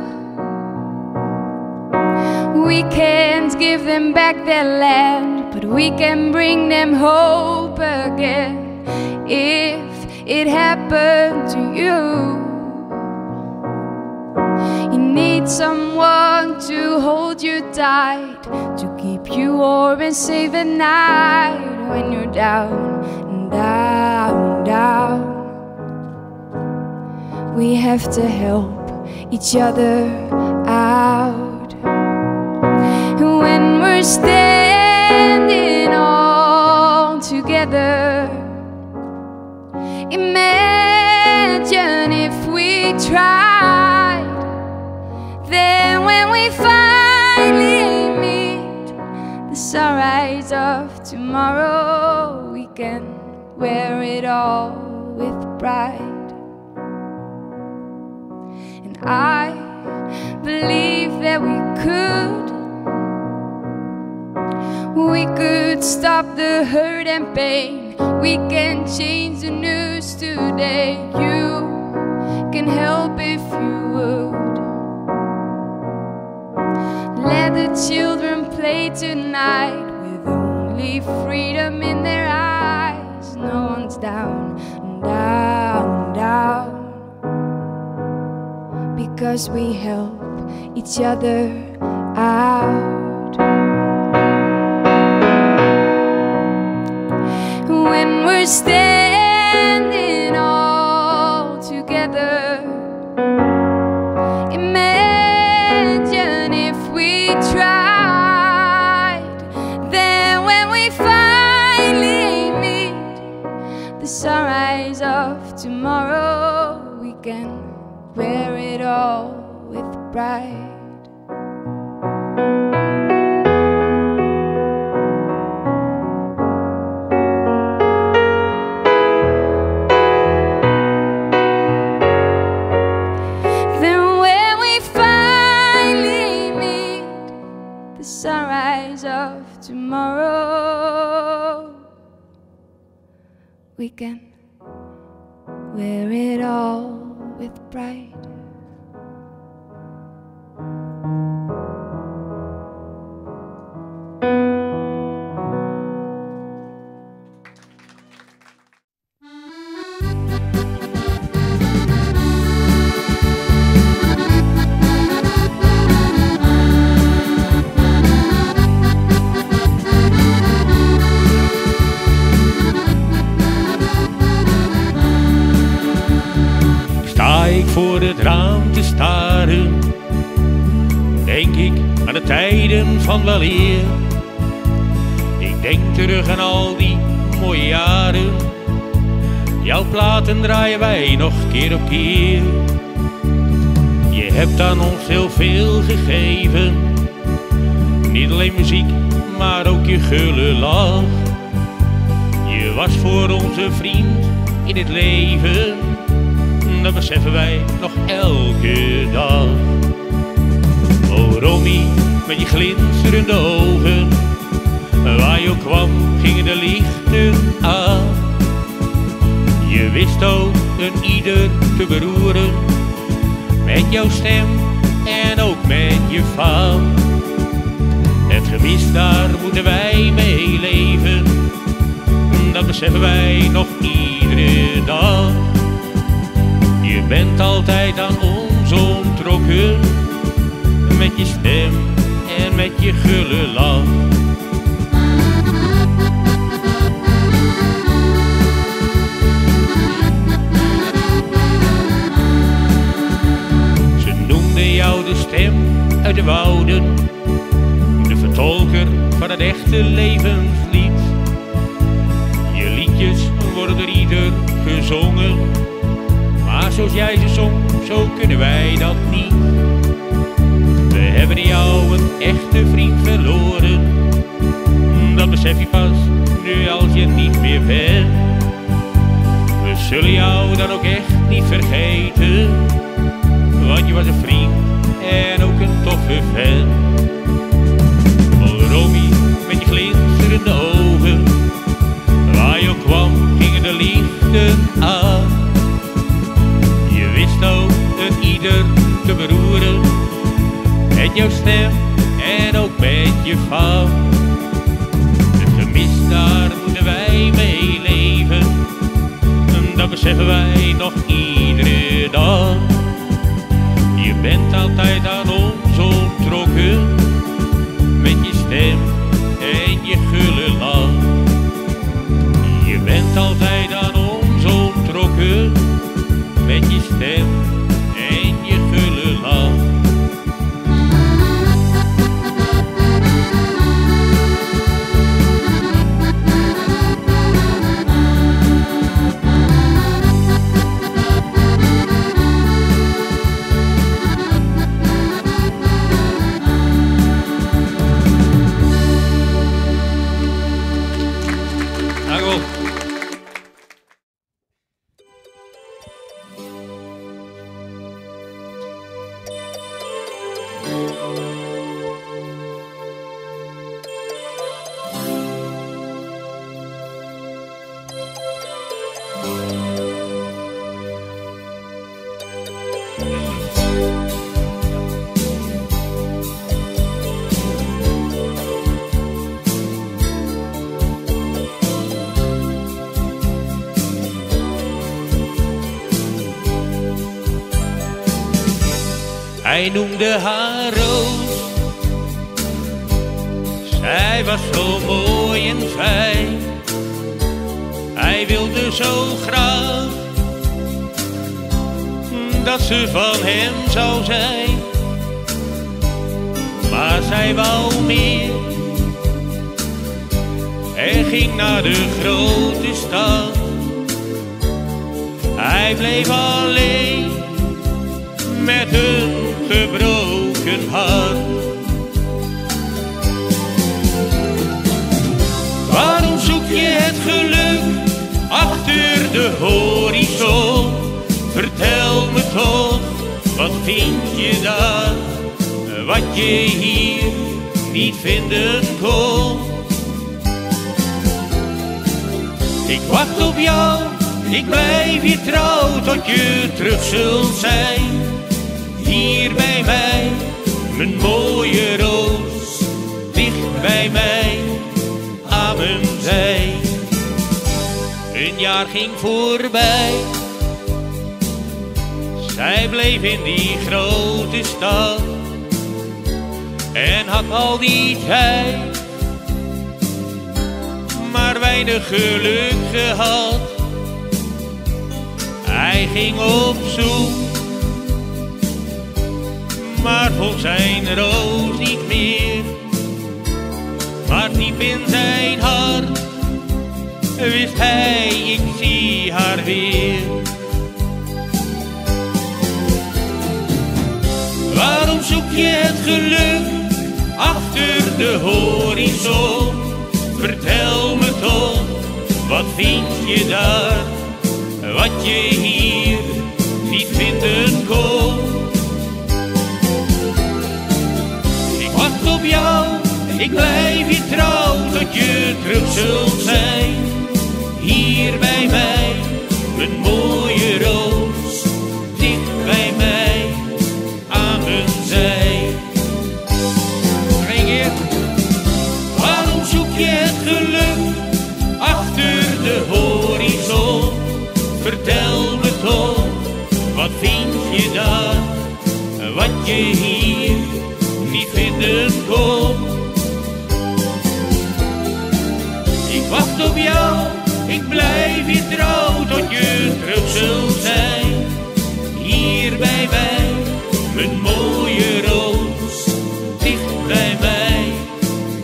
We can't give them back their land, but we can bring them hope again. If it happened to you, you need someone to hold you tight, to keep you warm and safe at night when you're down, down, down. We have to help each other out. When we're standing all together, imagine if we tried. Then when we finally meet the sunrise of tomorrow, we can wear it all with pride. And I believe that we could stop the hurt and pain. We can change the news today. You can help if you would. Let the children play tonight with only freedom in their eyes. No one's down, down, down, because we help each other out. When we're standing all together, imagine if we tried. Then when we finally meet the sunrise of tomorrow, we can wear it all with pride. Sunrise of tomorrow, we can wear it all with pride. Voor het raam te staren, denk ik aan de tijden van weleer. Ik denk terug aan al die mooie jaren. Jouw platen draaien wij nog keer op keer. Je hebt aan ons heel veel gegeven. Niet alleen muziek, maar ook je gulle lach. Je was voor onze vriend in het leven. Dat beseffen wij nog elke dag. Oh Romy, met je glinsterende ogen, waar je ook kwam gingen de lichten aan. Je wist ook een ieder te beroeren, met jouw stem en ook met je faam. Het gemis, daar moeten wij mee leven. Dat beseffen wij nog iedere dag. Je bent altijd aan ons ontrokken, met je stem en met je gulle lach. Ze noemden jou de stem uit de wouden, de vertolker van het echte levenslied. Je liedjes worden door ieder gezongen, maar zoals jij ze zong, zo kunnen wij dat niet. We hebben in jou een jouw stem en ook met je fout. Het gemis, daar moeten wij mee leven. En dat beseffen wij nog iedere dag. Je bent altijd aan ons ontrokken, met je stem en je gulle lach. Je bent altijd aan ons ontrokken, met je stem en je gulle lach. Hij noemde haar roos, zij was zo mooi en fijn. Hij wilde zo graag dat ze van hem zou zijn, maar zij wou meer en ging naar de grote stad. Hij bleef alleen met een gebroken hart. Waarom zoek je het geluk achter de horizon? Vertel me toch, wat vind je daar, wat je hier niet vinden kon? Ik wacht op jou, ik blijf je trouw tot je terug zult zijn. Hier bij mij, mijn mooie roos, dicht bij mij, aan mijn zij. Een jaar ging voorbij, zij bleef in die grote stad en had al die tijd maar weinig geluk gehad. Hij ging op zoek, maar vond zijn roos niet meer. Maar diep in zijn hart wist hij, ik zie haar weer. Waarom zoek je het geluk achter de horizon? Vertel me toch, wat vind je daar, wat je hier niet vinden kon? Ik wacht op jou, ik blijf je trouw tot je terug zult zijn. Hier bij mij, mijn mooie roos, dicht bij mij, aan mijn zij. Nog een keer. Waarom zoek je het geluk achter de horizon? Vertel me toch, wat vind je daar, wat je hier niet vinden kon? Ik wacht op jou, ik blijf je trouw tot je terug zult zijn. Hier bij mij, mijn mooie roos, dicht bij mij,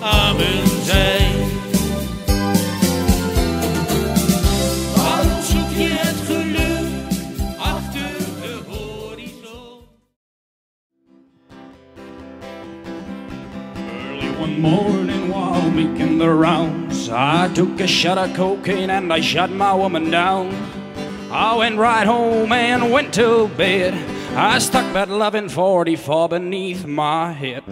aan mijn zij. Waarom zoek je het geluk achter de horizon? Early one morning while making the rounds, I took a shot of cocaine and I shot my woman down. I went right home and went to bed. I stuck that loving 44 beneath my head.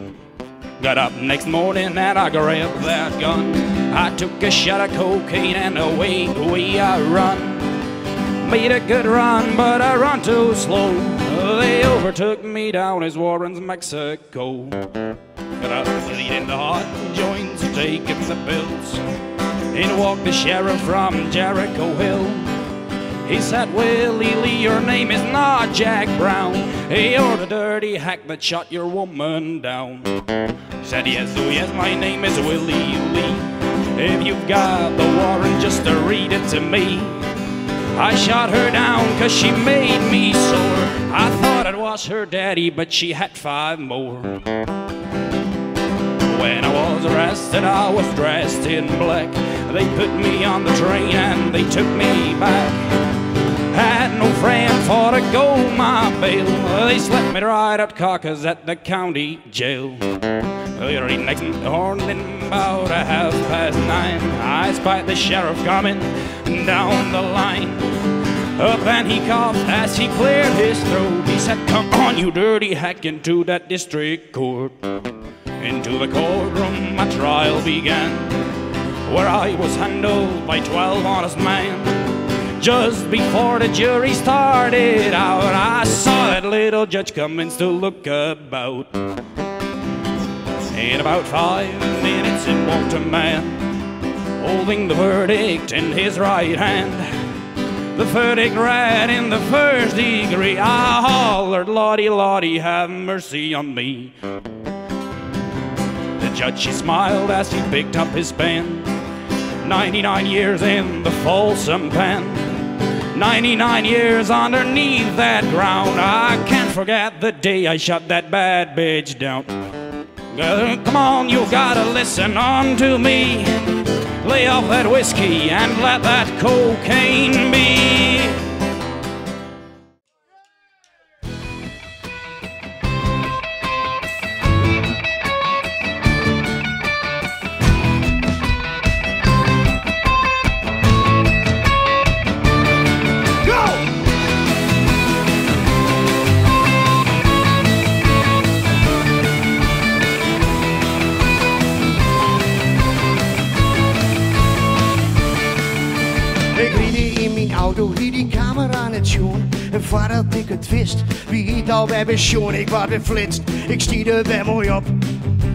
Got up next morning and I grabbed that gun. I took a shot of cocaine and away I run. Made a good run, but I run too slow. They overtook me down as Warren's, Mexico. Got up leading the hot joints, taking the pills. In walked the sheriff from Jericho Hill. He said, Willie Lee, your name is not Jack Brown. Hey, you're the dirty hack that shot your woman down. Said, yes, oh yes, my name is Willie Lee. If you've got the warrant, just to read it to me. I shot her down 'cause she made me sore. I thought it was her daddy, but she had 5 more. When I was arrested, I was dressed in black. They put me on the train and they took me back. Had no friend for to go my bail. They slept me right at Caucus at the county jail. Early next morning, about 9:30, I spied the sheriff coming down the line. Up and he coughed as he cleared his throat. He said, come on, you dirty hack, into that district court. Into the courtroom my trial began, where I was handled by 12 honest men. Just before the jury started out, I saw that little judge Cummins to look about. In about 5 minutes in walked a man, holding the verdict in his right hand. The verdict read in the first degree. I hollered, Lordy, Lordy, have mercy on me. The judge, he smiled as he picked up his pen. 99 years in the Folsom pen. 99 years underneath that ground. I can't forget the day I shot that bad bitch down. Come on, you gotta listen on to me. Lay off that whiskey and let that cocaine be. Wie die kamer aan het schoen. En voordat ik het wist, wie het al bij pensioen. Ik word weer flitst, ik stierde weer mooi op.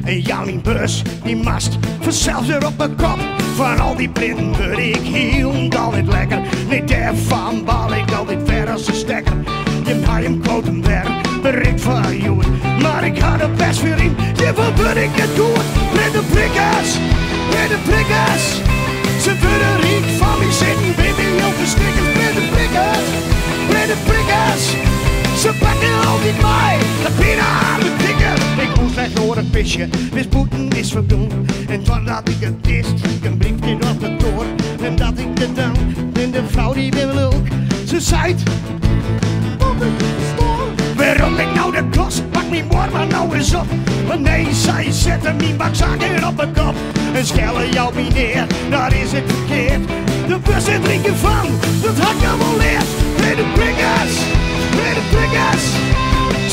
En jou die bus, die mast, vanzelfs weer op mijn kop. Van al die blinden, ik hield altijd lekker. Nee, daarvan bal ik altijd ver als een stekker. Je had hem koud en werk, bereikt van jou. Maar ik had er best weer in, je wil ik het doen. Met de prikkers, met de prikkers. Ze willen riek van me zitten, baby, heel verstikkers. Met de prikkers, ze pakken altijd mij. De pinnen aan de dikker. Ik moest weg door het pisje, mis boeten is verdoen. En totdat ik het wist, een briefje op de door. En dat ik het dan, en de vrouw die wil ook. Ze zei, waarom ik nou de klos, pak mijn moord maar nou eens op. Nee, zij zetten mijn bakzakken op mijn kop. En schellen jou niet neer, dat is het verkeerd. De bus en drinken van, dat had ik allemaal leerd. Bij de prikkers,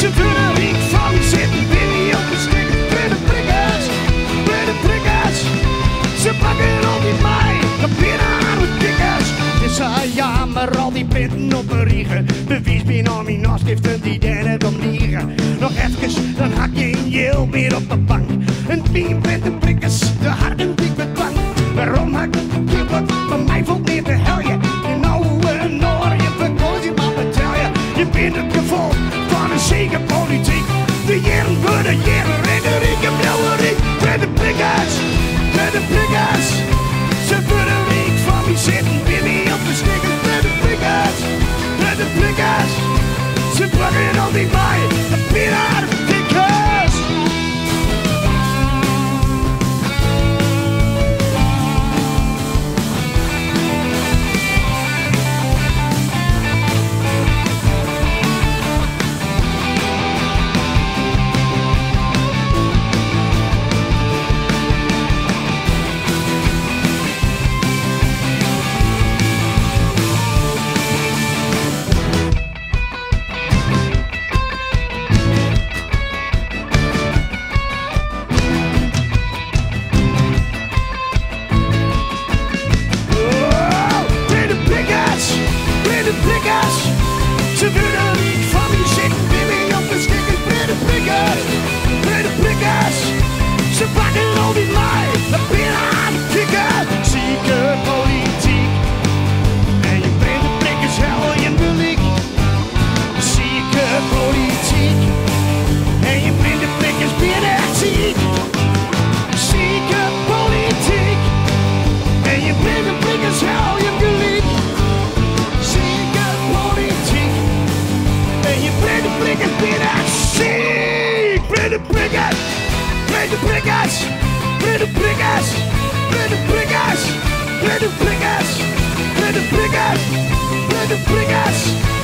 ze willen riek van me zitten, binnen op de stikken. Bij de prikkers, ze pakken al die mij, de binnen aan de dikkers. Dus ja, maar al die pinten op mijn riegen, bewijs me naar mijn afschriften die daar net om liegen. Nog even, dan hak je in je weer op de bank. En wie bent de prikkers, de harden die ik bang. Waarom hak ik een wat van mij valt neer te helje? Je nou een noor, je verkoos je maar betel je. Je bent het gevolg van een zege politiek. De jaren voor de jaren, redderik en blauwerik. Met de prikkers, ze willen riek van me zitten, binnen op de stikken. Met de prikkers, ze pakken al die bij, de pinnen aan de dikkers. Pretty Priggers, Pretty Priggers, Pretty Priggers, Pretty Priggers, Pretty Priggers, Pretty Priggers, Pretty Priggers.